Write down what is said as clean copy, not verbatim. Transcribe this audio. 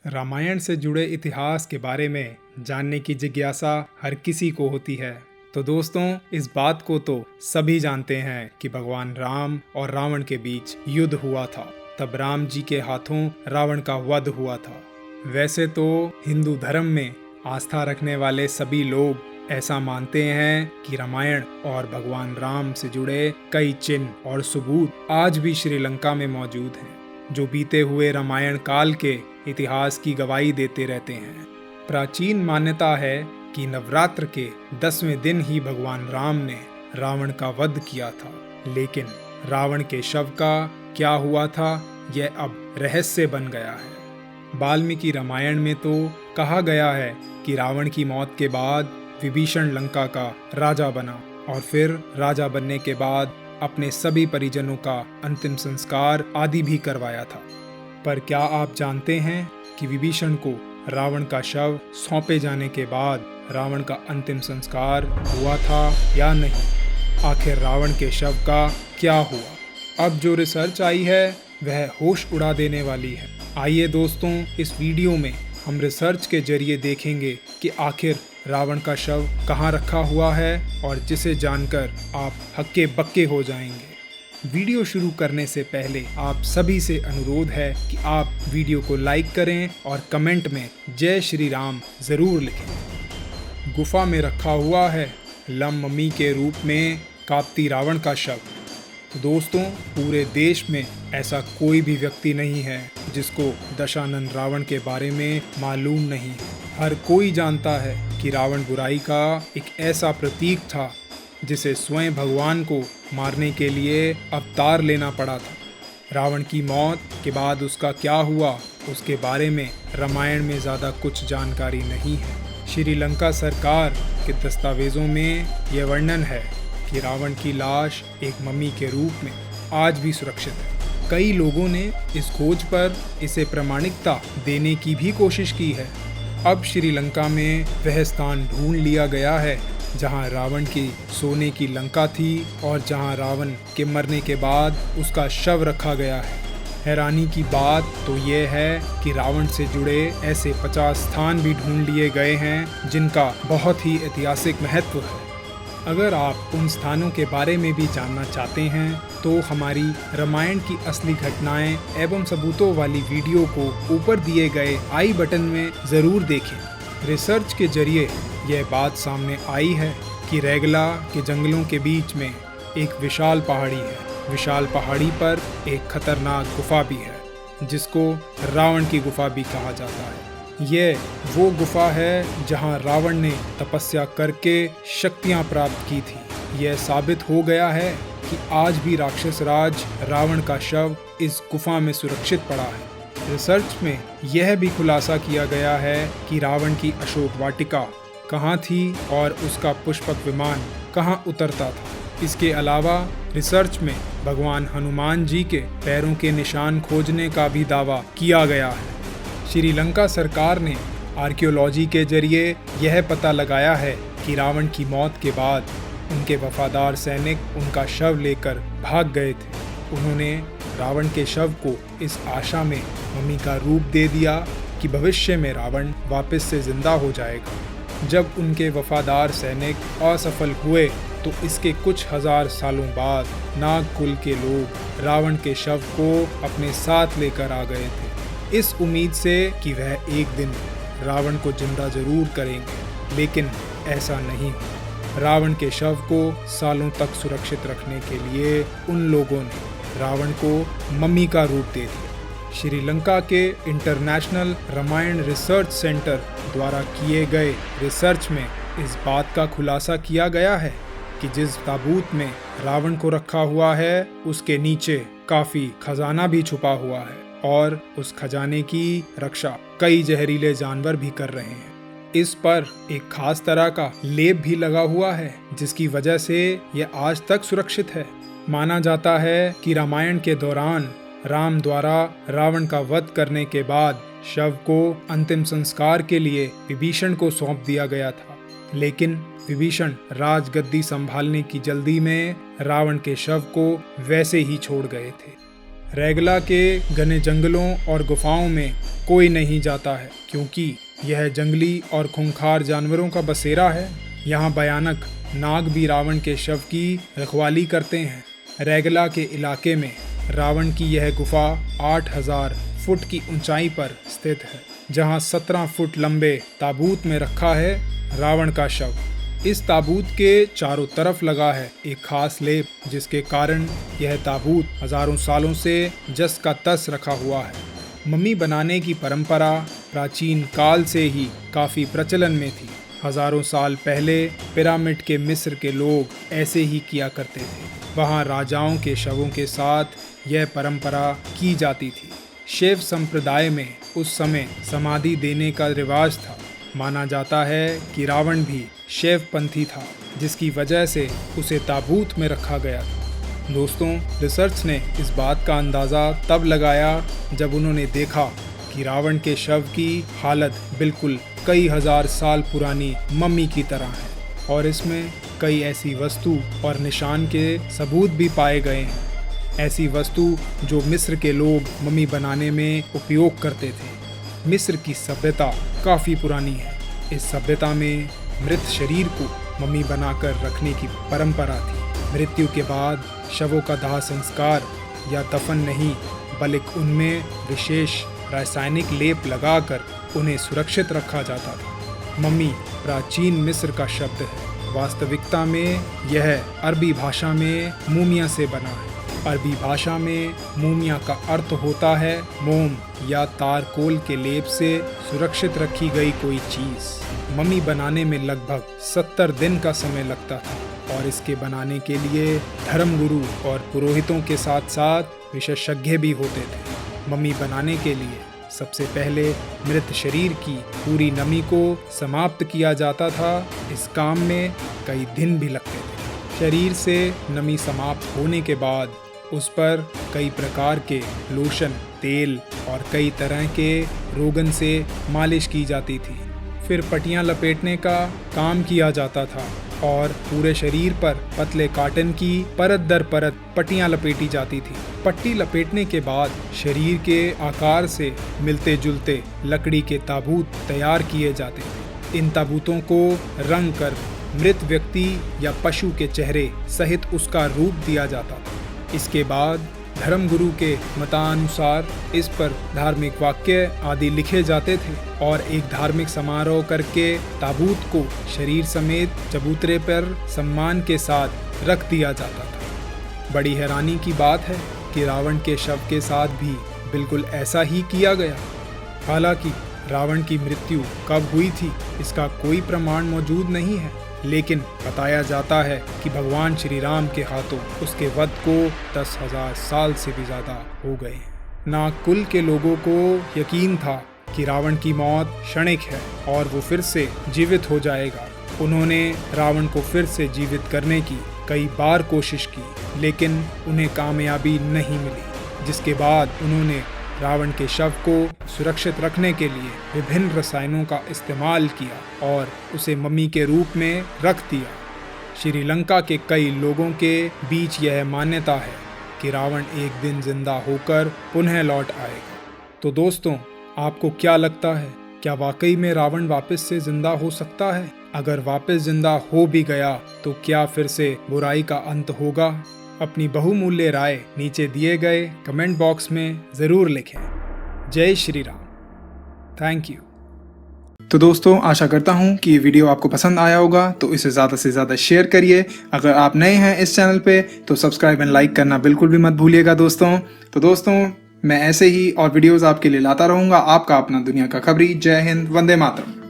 रामायण से जुड़े इतिहास के बारे में जानने की जिज्ञासा हर किसी को होती है। तो दोस्तों, इस बात को तो सभी जानते हैं कि भगवान राम और रावण के बीच युद्ध हुआ था। तब राम जी के हाथों रावण का वध हुआ था। वैसे तो हिंदू धर्म में आस्था रखने वाले सभी लोग ऐसा मानते हैं कि रामायण और भगवान राम से जुड़े कई चिन्ह और सबूत आज भी श्रीलंका में मौजूद हैं, जो बीते हुए रामायण काल के इतिहास की गवाही देते रहते हैं। प्राचीन मान्यता है कि नवरात्र के 10वें दिन ही भगवान राम ने रावण का वध किया था, लेकिन रावण के शव का क्या हुआ था यह अब रहस्य बन गया है। वाल्मीकि रामायण में तो कहा गया है कि रावण की मौत के बाद विभीषण लंका का राजा बना और फिर राजा बनने के बाद अपने सभी परिजनों का अंतिम संस्कार आदि भी करवाया था। पर क्या आप जानते हैं कि विभीषण को रावण का शव सौंपे जाने के बाद रावण का अंतिम संस्कार हुआ था या नहीं? आखिर रावण के शव का क्या हुआ? अब जो रिसर्च आई है वह होश उड़ा देने वाली है। आइए दोस्तों, इस वीडियो में हम रिसर्च के जरिए देखेंगे कि आखिर रावण का शव कहाँ रखा हुआ है, और जिसे जानकर आप हक्के बक्के हो जाएंगे। वीडियो शुरू करने से पहले आप सभी से अनुरोध है कि आप वीडियो को लाइक करें और कमेंट में जय श्री राम जरूर लिखें। गुफा में रखा हुआ है लम मम्मी के रूप में कांपती रावण का शव। दोस्तों, पूरे देश में ऐसा कोई भी व्यक्ति नहीं है जिसको दशानन रावण के बारे में मालूम नहीं है। हर कोई जानता है कि रावण बुराई का एक ऐसा प्रतीक था जिसे स्वयं भगवान को मारने के लिए अवतार लेना पड़ा था। रावण की मौत के बाद उसका क्या हुआ, उसके बारे में रामायण में ज़्यादा कुछ जानकारी नहीं है। श्रीलंका सरकार के दस्तावेजों में यह वर्णन है कि रावण की लाश एक मम्मी के रूप में आज भी सुरक्षित है। कई लोगों ने इस खोज पर इसे प्रामाणिकता देने की भी कोशिश की है। अब श्रीलंका में वह स्थान ढूंढ लिया गया है जहां रावण की सोने की लंका थी और जहां रावण के मरने के बाद उसका शव रखा गया है। हैरानी की बात तो यह है कि रावण से जुड़े ऐसे 50 स्थान भी ढूंढ लिए गए हैं जिनका बहुत ही ऐतिहासिक महत्व है। अगर आप उन स्थानों के बारे में भी जानना चाहते हैं तो हमारी रामायण की असली घटनाएं एवं सबूतों वाली वीडियो को ऊपर दिए गए आई बटन में ज़रूर देखें। रिसर्च के जरिए यह बात सामने आई है कि रैगला के जंगलों के बीच में एक विशाल पहाड़ी है। विशाल पहाड़ी पर एक खतरनाक गुफा भी है जिसको रावण की गुफा भी कहा जाता है। यह वो गुफा है जहां रावण ने तपस्या करके शक्तियां प्राप्त की थी। यह साबित हो गया है कि आज भी राक्षस राज रावण का शव इस गुफा में सुरक्षित पड़ा है। रिसर्च में यह भी खुलासा किया गया है कि रावण की अशोक वाटिका कहाँ थी और उसका पुष्पक विमान कहाँ उतरता था। इसके अलावा रिसर्च में भगवान हनुमान जी के पैरों के निशान खोजने का भी दावा किया गया है। श्रीलंका सरकार ने आर्कियोलॉजी के जरिए यह पता लगाया है कि रावण की मौत के बाद उनके वफादार सैनिक उनका शव लेकर भाग गए थे। उन्होंने रावण के शव को इस आशा में मम्मी का रूप दे दिया कि भविष्य में रावण वापस से जिंदा हो जाएगा। जब उनके वफादार सैनिक असफल हुए तो इसके कुछ हजार सालों बाद नाग कुल के लोग रावण के शव को अपने साथ लेकर आ गए थे, इस उम्मीद से कि वह एक दिन रावण को जिंदा जरूर करेंगे, लेकिन ऐसा नहीं हुआ। रावण के शव को सालों तक सुरक्षित रखने के लिए उन लोगों ने रावण को मम्मी का रूप दे दिया। श्रीलंका के इंटरनेशनल रामायण रिसर्च सेंटर द्वारा किए गए रिसर्च में इस बात का खुलासा किया गया है कि जिस ताबूत में रावण को रखा हुआ है उसके नीचे काफी खजाना भी छुपा हुआ है और उस खजाने की रक्षा कई जहरीले जानवर भी कर रहे हैं। इस पर एक खास तरह का लेप भी लगा हुआ है जिसकी वजह से यह आज तक सुरक्षित है। माना जाता है कि रामायण के दौरान राम द्वारा रावण का वध करने के बाद शव को अंतिम संस्कार के लिए विभीषण को सौंप दिया गया था, लेकिन विभीषण राजगद्दी संभालने की जल्दी में रावण के शव को वैसे ही छोड़ गए थे। रैगला के घने जंगलों और गुफाओं में कोई नहीं जाता है, क्योंकि यह जंगली और खूंखार जानवरों का बसेरा है। यहाँ भयानक नाग भी रावण के शव की रखवाली करते हैं। रैगला के इलाके में रावण की यह गुफा 8000 फुट की ऊंचाई पर स्थित है, जहाँ 17 फुट लंबे ताबूत में रखा है रावण का शव। इस ताबूत के चारों तरफ लगा है एक खास लेप, जिसके कारण यह ताबूत हजारों सालों से जस का तस रखा हुआ है। मम्मी बनाने की परंपरा प्राचीन काल से ही काफी प्रचलन में थी। हजारों साल पहले पिरामिड के मिस्र के लोग ऐसे ही किया करते थे। वहाँ राजाओं के शवों के साथ यह परंपरा की जाती थी। शैव संप्रदाय में उस समय समाधि देने का रिवाज था। माना जाता है कि रावण भी शैवपंथी था, जिसकी वजह से उसे ताबूत में रखा गया था। दोस्तों, रिसर्च ने इस बात का अंदाज़ा तब लगाया जब उन्होंने देखा कि रावण के शव की हालत बिल्कुल कई हजार साल पुरानी मम्मी की तरह है और इसमें कई ऐसी वस्तु और निशान के सबूत भी पाए गए हैं। ऐसी वस्तु जो मिस्र के लोग मम्मी बनाने में उपयोग करते थे। मिस्र की सभ्यता काफ़ी पुरानी है। इस सभ्यता में मृत शरीर को मम्मी बनाकर रखने की परंपरा थी। मृत्यु के बाद शवों का दाह संस्कार या दफन नहीं, बल्कि उनमें विशेष रासायनिक लेप लगाकर उन्हें सुरक्षित रखा जाता था। मम्मी प्राचीन मिस्र का शब्द है। वास्तविकता में यह अरबी भाषा में मूमिया से बना है। अरबी भाषा में मूमिया का अर्थ होता है मोम या तारकोल के लेप से सुरक्षित रखी गई कोई चीज़। मम्मी बनाने में लगभग 70 दिन का समय लगता था और इसके बनाने के लिए धर्मगुरु और पुरोहितों के साथ साथ विशेषज्ञ भी होते थे। मम्मी बनाने के लिए सबसे पहले मृत शरीर की पूरी नमी को समाप्त किया जाता था। इस काम में कई दिन भी लगते थे। शरीर से नमी समाप्त होने के बाद उस पर कई प्रकार के लोशन, तेल और कई तरह के रोगन से मालिश की जाती थी। फिर पट्टियाँ लपेटने का काम किया जाता था और पूरे शरीर पर पतले कॉटन की परत दर परत पट्टियाँ लपेटी जाती थी। पट्टी लपेटने के बाद शरीर के आकार से मिलते जुलते लकड़ी के ताबूत तैयार किए जाते थे। इन ताबूतों को रंग कर मृत व्यक्ति या पशु के चेहरे सहित उसका रूप दिया जाता था। इसके बाद धर्मगुरु के मतानुसार इस पर धार्मिक वाक्य आदि लिखे जाते थे और एक धार्मिक समारोह करके ताबूत को शरीर समेत चबूतरे पर सम्मान के साथ रख दिया जाता था। बड़ी हैरानी की बात है कि रावण के शव के साथ भी बिल्कुल ऐसा ही किया गया। हालांकि रावण की मृत्यु कब हुई थी इसका कोई प्रमाण मौजूद नहीं है, लेकिन बताया जाता है कि भगवान श्री राम के हाथों उसके वध को 10,000 साल से भी ज़्यादा हो गए। नागकुल के लोगों को यकीन था कि रावण की मौत क्षणिक है और वो फिर से जीवित हो जाएगा। उन्होंने रावण को फिर से जीवित करने की कई बार कोशिश की, लेकिन उन्हें कामयाबी नहीं मिली। जिसके बाद उन्होंने रावण के शव को सुरक्षित रखने के लिए विभिन्न रसायनों का इस्तेमाल किया और उसे मम्मी के रूप में रख दिया। श्रीलंका के कई लोगों के बीच यह मान्यता है कि रावण एक दिन जिंदा होकर पुनः लौट आएगा। तो दोस्तों, आपको क्या लगता है, क्या वाकई में रावण वापस से जिंदा हो सकता है? अगर वापस जिंदा हो भी गया तो क्या फिर से बुराई का अंत होगा? अपनी बहुमूल्य राय नीचे दिए गए कमेंट बॉक्स में ज़रूर लिखें। जय श्री राम। Thank you. तो दोस्तों, आशा करता हूँ कि ये वीडियो आपको पसंद आया होगा, तो इसे ज़्यादा से ज़्यादा शेयर करिए। अगर आप नए हैं इस चैनल पे तो सब्सक्राइब एंड लाइक करना बिल्कुल भी मत भूलिएगा दोस्तों। तो दोस्तों, मैं ऐसे ही और वीडियोज़ आपके लिए लाता रहूँगा। आपका अपना दुनिया का खबरी। जय हिंद, वंदे मातरम।